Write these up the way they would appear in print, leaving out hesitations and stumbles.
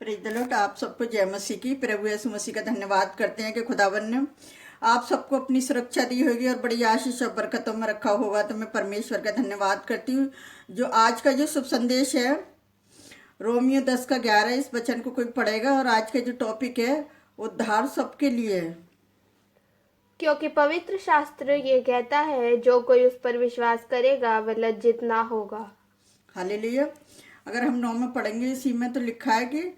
Praise the Lord. आप सबको जय मसीह की। प्रभु यीशु मसीह का धन्यवाद करते हैं कि खुदावन ने आप सबको अपनी सुरक्षा दी होगी और बड़ी आशीष और बरकतों में रखा होगा। तो मैं परमेश्वर का धन्यवाद करती हूँ। जो आज का जो शुभ संदेश है रोमियो 10:11 इस वचन को कोई पढ़ेगा। और आज का जो टॉपिक है उद्धार सबके लिए है। क्योंकि पवित्र शास्त्र ये कहता है, जो कोई उस पर विश्वास करेगा वह लज्जित ना होगा। हालेलुया। अगर हम 9 में पढ़ेंगे इसी में तो लिखा है कि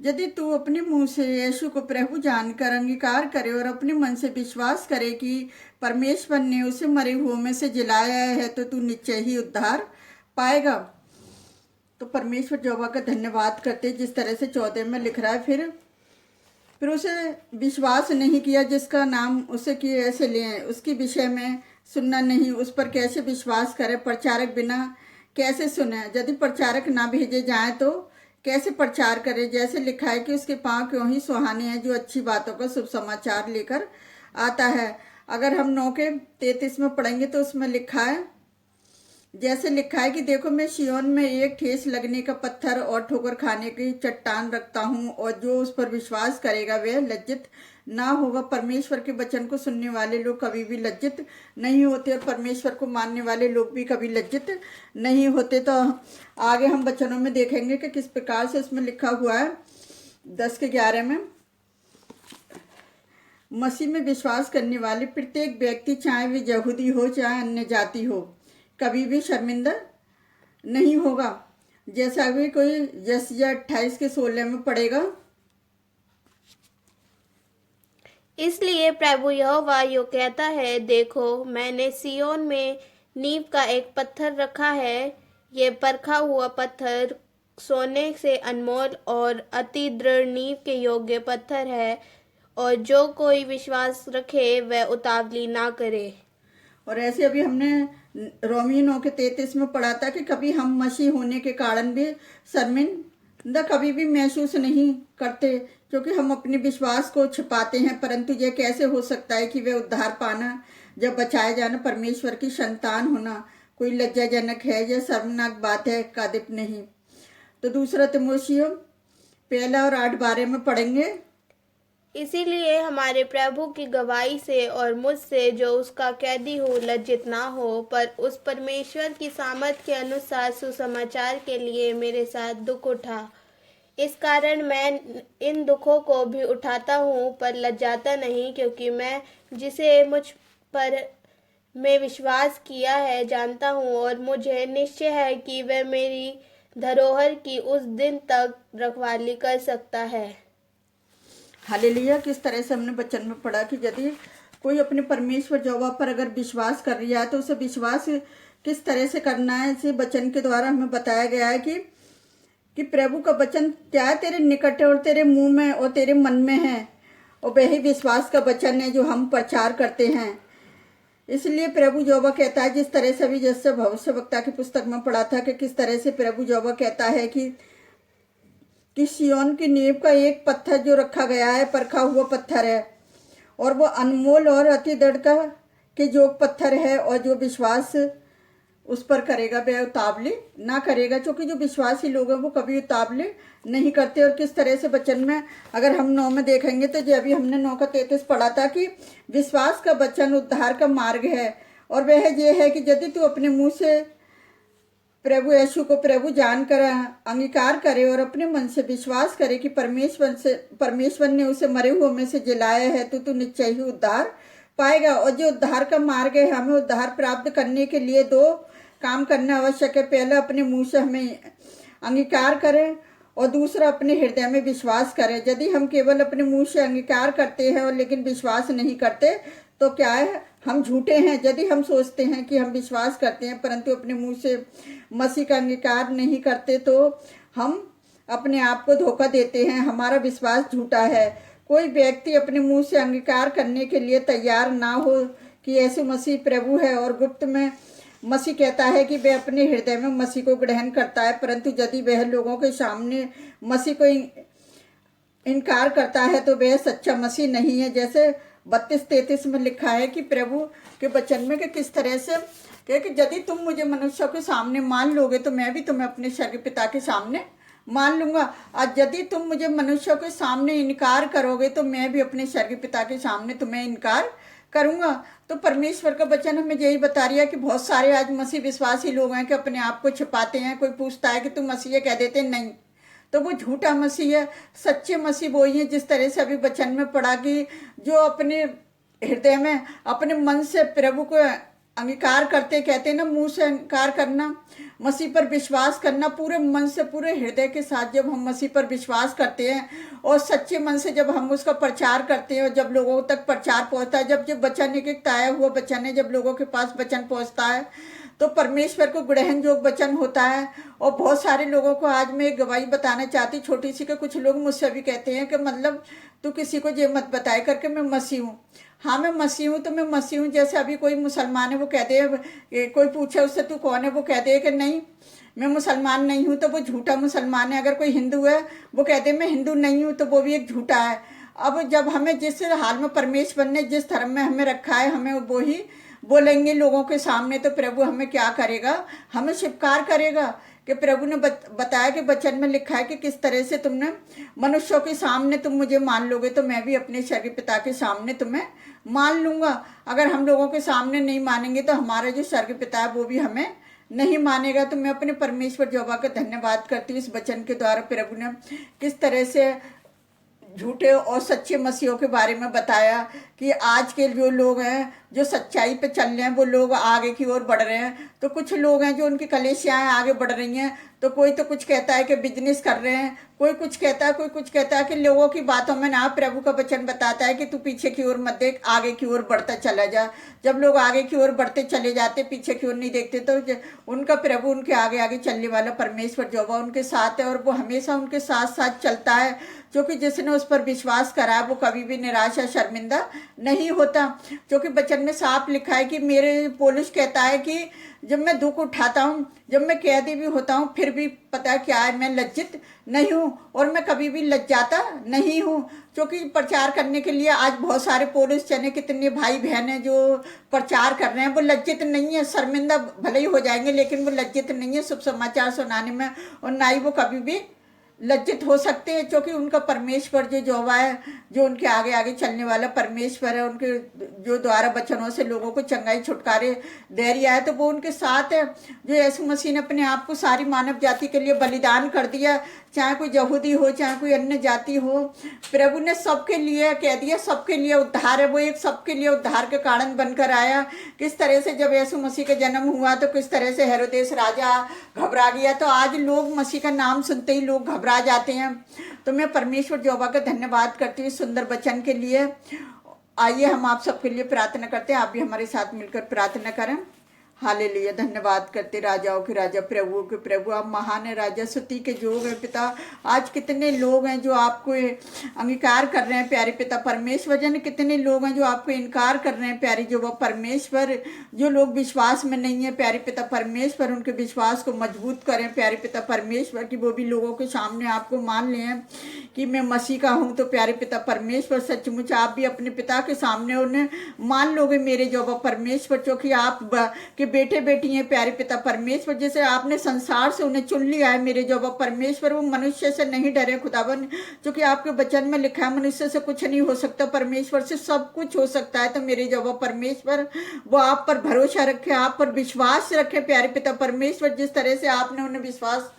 यदि तू अपने मुंह से यीशु को प्रभु जानकर अंगीकार करे और अपने मन से विश्वास करे कि परमेश्वर ने उसे मरे हुओं में से जिलाया है तो तू निश्चय ही उद्धार पाएगा। तो परमेश्वर यहोवा का धन्यवाद करते जिस तरह से 14 में लिख रहा है, फिर उसे विश्वास नहीं किया जिसका नाम उसे कि ऐसे लिए उसके विषय में सुनना नहीं, उस पर कैसे विश्वास करे। प्रचारक बिना कैसे सुने? यदि प्रचारक ना भेजे जाए तो कैसे प्रचार करे? जैसे लिखा है कि उसके पांव क्यों ही सुहाने हैं जो अच्छी बातों का शुभ समाचार लेकर आता है। अगर हम 9:33 में पढ़ेंगे तो उसमें लिखा है, जैसे लिखा है कि देखो मैं सिय्योन में एक ठेस लगने का पत्थर और ठोकर खाने की चट्टान रखता हूँ, और जो उस पर विश्वास करेगा वह लज्जित ना होगा। परमेश्वर के वचन को सुनने वाले लोग कभी भी लज्जित नहीं होते और परमेश्वर को मानने वाले लोग भी कभी लज्जित नहीं होते। तो आगे हम वचनों में देखेंगे कि किस प्रकार से इसमें लिखा हुआ है 10:11 में। मसीह में विश्वास करने वाले प्रत्येक व्यक्ति, चाहे वे यहूदी हो चाहे अन्य जाति हो, कभी भी शर्मिंदा नहीं होगा। जैसा भी कोई यशायाह 28:16 में पढ़ेगा, इसलिए प्रभु यहोवा यूं कहता है, देखो मैंने सिय्योन में नींव का एक पत्थर रखा है। ये परखा हुआ पत्थर सोने से अनमोल और अति दृढ़ नींव के योग्य पत्थर है, और जो कोई विश्वास रखे वह उतावली ना करे। और ऐसे अभी हमने रोमियो 9:33 में पढ़ा था कि कभी हम मसीह होने के कारण भी शर्मिंदा कभी भी महसूस नहीं करते, क्योंकि हम अपने विश्वास को छिपाते हैं। परंतु यह कैसे हो सकता है कि वे उद्धार पाना, जब बचाए जाना, परमेश्वर की संतान होना कोई लज्जाजनक है या शर्मनाक बात है? कदापि नहीं। तो दूसरा तिमोथियो 1:8 में पढ़ेंगे, इसीलिए हमारे प्रभु की गवाही से और मुझसे जो उसका कैदी हूँ लज्जित ना हो, पर उस परमेश्वर की सामर्थ के अनुसार सुसमाचार के लिए मेरे साथ दुख उठा। इस कारण मैं इन दुखों को भी उठाता हूँ, पर लज्जाता नहीं, क्योंकि मैं जिसे मुझ पर में विश्वास किया है जानता हूँ, और मुझे निश्चय है कि वह मेरी धरोहर की उस दिन तक रखवाली कर सकता है। हालेलुया। किस तरह से हमने वचन में पढ़ा कि यदि कोई अपने परमेश्वर यहोवा पर अगर विश्वास कर रहा है तो उसे विश्वास किस तरह से करना है, इसे वचन के द्वारा हमें बताया गया है कि प्रभु का वचन क्या है, तेरे निकट है और तेरे मुंह में और तेरे मन में है, और वही विश्वास का वचन है जो हम प्रचार करते हैं। इसलिए प्रभु यहोवा कहता है, जिस तरह से अभी जैसे भविष्यवक्ता की पुस्तक में पढ़ा था कि किस तरह से प्रभु यहोवा कहता है कि सिय्योन की नींव का एक पत्थर जो रखा गया है परखा हुआ पत्थर है, और वो अनमोल और अति दृढ़ का के जोग पत्थर है, और जो विश्वास उस पर करेगा वह उतावली ना करेगा। क्योंकि जो विश्वासी लोग हैं वो कभी उतावली नहीं करते। और किस तरह से वचन में अगर हम 9 में देखेंगे तो जो अभी हमने 9:33 पढ़ा था कि विश्वास का वचन उद्धार का मार्ग है, और वह ये है कि यदि तू अपने मुंह से प्रभु यीशु को प्रभु जानकर अंगीकार करे और अपने मन से विश्वास करे कि परमेश्वर ने उसे मरे हुए में से जिलाया है तो तू निश्चय ही उद्धार पाएगा। और जो उद्धार का मार्ग है, हमें उद्धार प्राप्त करने के लिए 2 काम करना आवश्यक है। पहला, अपने मुंह से हमें अंगीकार करें, और दूसरा, अपने हृदय में विश्वास करें। यदि हम केवल अपने मुंह से अंगीकार करते हैं और लेकिन विश्वास नहीं करते तो क्या है, हम झूठे हैं। यदि हम सोचते हैं कि हम विश्वास करते हैं परंतु अपने मुंह से मसीह का अंगीकार नहीं करते तो हम अपने आप को धोखा देते हैं, हमारा विश्वास झूठा है। कोई व्यक्ति अपने मुंह से अंगीकार करने के लिए तैयार ना हो कि यीशु मसीह प्रभु है, और गुप्त में मसीह कहता है कि वह अपने हृदय में मसीह को ग्रहण करता है, परंतु यदि वह लोगों के सामने मसीह को इनकार करता है तो वह सच्चा मसीह नहीं है। जैसे 32-33 में लिखा है कि प्रभु के वचन में कि किस तरह से कि यदि तुम मुझे मनुष्यों के सामने मान लोगे तो मैं भी तुम्हें अपने स्वर्गीय पिता के सामने मान लूंगा। और यदि तुम मुझे मनुष्यों के सामने इनकार करोगे तो मैं भी अपने स्वर्गीय पिता के सामने तुम्हें इनकार करूंगा। तो परमेश्वर का वचन हमें यही बता रही है कि बहुत सारे आज मसीह विश्वासी लोग हैं कि अपने आप को छिपाते हैं। कोई पूछता है कि तुम मसीह है, कह देते हैं नहीं, तो वो झूठा मसीह है। सच्चे मसीह वही है जिस तरह से अभी वचन में पढ़ा कि जो अपने हृदय में अपने मन से प्रभु को अंगीकार करते, कहते हैं ना, मुंह से अंगीकार करना, मसीह पर विश्वास करना, पूरे मन से पूरे हृदय के साथ जब हम मसीह पर विश्वास करते हैं और सच्चे मन से जब हम उसका प्रचार करते हैं और जब लोगों तक प्रचार पहुंचता है, जब वचन एक ताया हुआ वचन है, जब लोगों के पास वचन पहुंचता है तो परमेश्वर को ग्रहण जोग वचन होता है। और बहुत सारे लोगों को आज मैं एक गवाही बताना चाहती, छोटी सी, कि कुछ लोग मुझसे भी कहते हैं कि मतलब तू किसी को ये मत बताए करके मैं मसीह हूँ। हाँ मैं मसीह हूँ तो मैं मसीह हूँ। जैसे अभी कोई मुसलमान है वो कहते हैं, कोई पूछे उससे तू कौन है, वो कहते हैं कि नहीं मैं मुसलमान नहीं हूँ, तो वो झूठा मुसलमान है। अगर कोई हिंदू है वो कहते हैं मैं हिंदू नहीं हूँ, तो वो भी एक झूठा है। अब जब हमें जिस हाल में परमेश्वर ने जिस धर्म में हमें रखा है हमें वो ही बोलेंगे लोगों के सामने, तो प्रभु हमें क्या करेगा, हमें स्वीकार करेगा। कि प्रभु ने बताया कि वचन में लिखा है कि किस तरह से तुमने मनुष्यों के सामने तुम मुझे मान लोगे तो मैं भी अपने स्वर्गीय पिता के सामने तुम्हें मान लूंगा। अगर हम लोगों के सामने नहीं मानेंगे तो हमारा जो स्वर्गीय पिता है वो भी हमें नहीं मानेगा। तो मैं अपने परमेश्वर यहोवा का धन्यवाद करती हूँ इस वचन के द्वारा प्रभु ने किस तरह से झूठे और सच्चे मसीहों के बारे में बताया कि आज के जो लोग हैं जो सच्चाई पे चल रहे हैं वो लोग आगे की ओर बढ़ रहे हैं। तो कुछ लोग हैं जो उनकी कलीसियाएं आगे बढ़ रही हैं, तो कोई तो कुछ कहता है कि बिजनेस कर रहे हैं, कोई कुछ कहता है, कोई कुछ कहता है कि लोगों की बातों में ना प्रभु का वचन बताता है कि तू पीछे की ओर मत देख, आगे की ओर बढ़ता चला जा। जब लोग आगे की ओर बढ़ते चले जाते, पीछे की ओर नहीं देखते, तो उनका प्रभु उनके आगे आगे चलने वाला परमेश्वर यहोवा उनके साथ है और वो हमेशा उनके साथ साथ चलता है। क्योंकि जिसने उस पर विश्वास करा है वो कभी भी निराश या शर्मिंदा नहीं होता। क्योंकि वचन में साफ लिखा है कि मेरे पौलुस कहता है कि जब मैं दुख उठाता हूँ, जब मैं कैदी भी होता हूँ, फिर भी पता क्या है, मैं लज्जित नहीं हूँ और मैं कभी भी लज्जाता नहीं हूँ। क्योंकि प्रचार करने के लिए आज बहुत सारे पौलुस चने कितने भाई बहन हैं जो प्रचार कर रहे हैं, वो लज्जित नहीं है। शर्मिंदा भले ही हो जाएंगे लेकिन वो लज्जित नहीं है शुभ समाचार सुनाने में, और ना ही वो कभी भी लज्जित हो सकते हैं। क्योंकि उनका परमेश्वर जो यहोवा है, जो उनके आगे आगे चलने वाला परमेश्वर है, उनके जो द्वारा वचनों से लोगों को चंगाई छुटकारे दे रहा है, तो वो उनके साथ है। जो यीशु मसीह ने अपने आप को सारी मानव जाति के लिए बलिदान कर दिया, चाहे कोई यहूदी हो चाहे कोई अन्य जाति हो, प्रभु ने सबके लिए कह दिया, सबके लिए उद्धार है। वो एक सबके लिए उद्धार के कारण बनकर आया। किस तरह से जब यीशु मसीह का जन्म हुआ तो किस तरह से हेरोदेस राजा घबरा गया, तो आज लोग मसीह का नाम सुनते ही लोग घबरा जाते हैं। तो मैं परमेश्वर यहोवा का धन्यवाद करती हूँ सुंदर वचन के लिए। आइए हम आप सबके लिए प्रार्थना करते हैं, आप भी हमारे साथ मिलकर प्रार्थना करें। हालेलुया, धन्यवाद करते राजाओं के राजा प्रभुओं के प्रभु, आप महान है राजा, स्तुति के जोग है पिता। आज कितने लोग हैं जो आपको अंगीकार कर रहे हैं प्यारे पिता परमेश्वर, जन कितने लोग हैं जो आपको इनकार कर रहे हैं प्यारे जो वह परमेश्वर। जो लोग विश्वास में नहीं है प्यारे पिता परमेश्वर, उनके विश्वास को मजबूत करें प्यारे पिता परमेश्वर, कि वो भी लोगों के सामने आपको मान लें कि मैं मसीह का हूँ। तो प्यारे पिता परमेश्वर सचमुच आप भी अपने पिता के सामने उन्हें मान लोगे मेरे जो वह परमेश्वर, क्योंकि आप के बेटे बेटी हैं प्यारे पिता परमेश्वर। जैसे आपने संसार से उन्हें चुन लिया है मेरे जो परमेश्वर, वो मनुष्य से नहीं डरे खुदावन, क्योंकि आपके वचन में लिखा है मनुष्य से कुछ नहीं हो सकता, परमेश्वर से सब कुछ हो सकता है। तो मेरे जो परमेश्वर वो आप पर भरोसा रखे, आप पर विश्वास रखे प्यारे पिता परमेश्वर। जिस तरह से आपने उन्हें विश्वास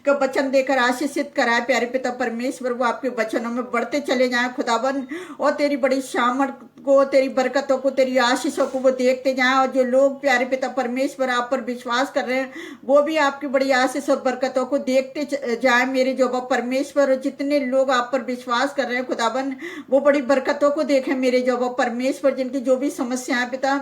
का वचन देकर आशीषित कराया प्यारे पिता परमेश्वर, वो आपके वचनों में बढ़ते चले जाएं खुदावन, और तेरी बड़ी सामर्थ को, तेरी बरकतों को, तेरी आशीषों को वो देखते जाएं। और जो लोग प्यारे पिता परमेश्वर आप पर विश्वास कर रहे हैं वो भी आपकी बड़ी आशीष और बरकतों को देखते जाएं मेरे जो परमेश्वर। और जितने लोग आप पर विश्वास कर रहे हैं खुदावन वो बड़ी बरकतों को देखें मेरे जो परमेश्वर। जिनकी जो भी समस्या है पिता,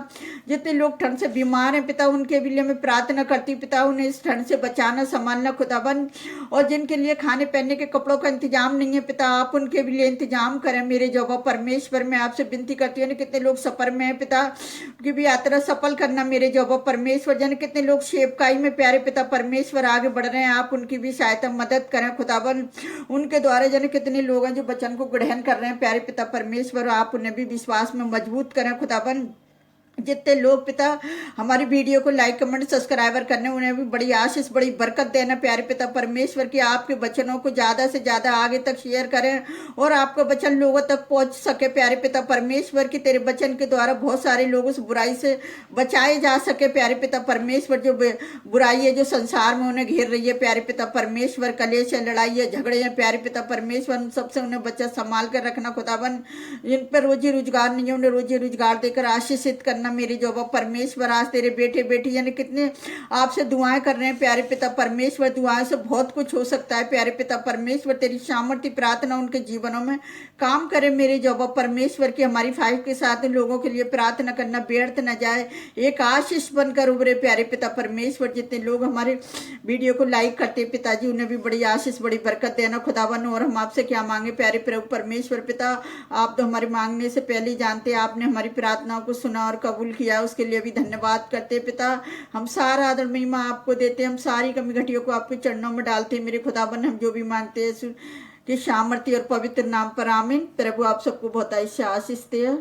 जितने लोग ठंड से बीमार हैं पिता, उनके लिए मैं प्रार्थना करती पिता, उन्हें इस ठंड से बचाना संभालना खुदावन। और जिनके लिए खाने पहनने के कपड़ों का इंतजाम नहीं है पिता, आप उनके लिए इंतजाम करें मेरे जो परमेश्वर। मैं आपसे विनती करती हूँ, कितने लोग सफर में है पिता, उनकी भी यात्रा सफल करना मेरे जो परमेश्वर। जन कितने लोग सेवकाई में प्यारे पिता परमेश्वर आगे बढ़ रहे हैं, आप उनकी भी सहायता मदद करें खुदावन। उनके द्वारा जन कितने लोग हैं जो वचन को ग्रहण कर रहे हैं प्यारे पिता परमेश्वर, आप उन्हें भी विश्वास में मजबूत करें खुदावन। जितने लोग पिता हमारी वीडियो को लाइक कमेंट सब्सक्राइबर करने, उन्हें भी बड़ी आशीष बड़ी बरकत देना प्यारे पिता परमेश्वर की। आपके वचनों को ज़्यादा से ज़्यादा आगे तक शेयर करें और आपका वचन लोगों तक पहुंच सके प्यारे पिता परमेश्वर की। तेरे वचन के द्वारा बहुत सारे लोग उस बुराई से बचाए जा सके प्यारे पिता परमेश्वर। जो बुराई है जो संसार में उन्हें घेर रही है प्यारे पिता परमेश्वर, कलेश है, लड़ाई है, झगड़े हैं प्यारे पिता परमेश्वर, उन सबसे उन्हें बच्चा संभाल कर रखना खुदावन। इन पर रोजी रोजगार नहीं है, उन्हें रोजी रोजगार देकर आशीषित करना मेरी जो परमेश्वर। आज तेरे बेटे बेटी यानी कितने आपसे दुआएं कर रहे हैं प्यारे पिता परमेश्वर। दुआएं से बहुत कुछ हो सकता है प्यारे पिता परमेश्वर। तेरी सामर्थ्य प्रार्थना उनके जीवनों में काम करे मेरे जो परमेश्वर की। हमारी फाइव के साथ लोगों के लिए प्रार्थना करना व्यर्थ न जाए, एक आशीष बनकर उभरे प्यारे पिता परमेश्वर। जितने लोग हमारे वीडियो को लाइक करते पिताजी, उन्हें भी बड़ी आशीष बड़ी बरकत देना खुदावन। और हम आपसे क्या मांगे प्यारे प्रभु परमेश्वर पिता, आप तो हमारे मांगने से पहले ही जानते, आपने हमारी प्रार्थनाओं को सुना और कबूल किया, उसके लिए भी धन्यवाद करते पिता। हम सारा आदर महिमा आपको देते, हम सारी कमी घटियों को आपके चरणों में डालते मेरे खुदावन। हम जो भी मांगते हैं कि सामर्थ्य और पवित्र नाम पर आमीन। प्रभु आप सबको बहुत आशीष दे।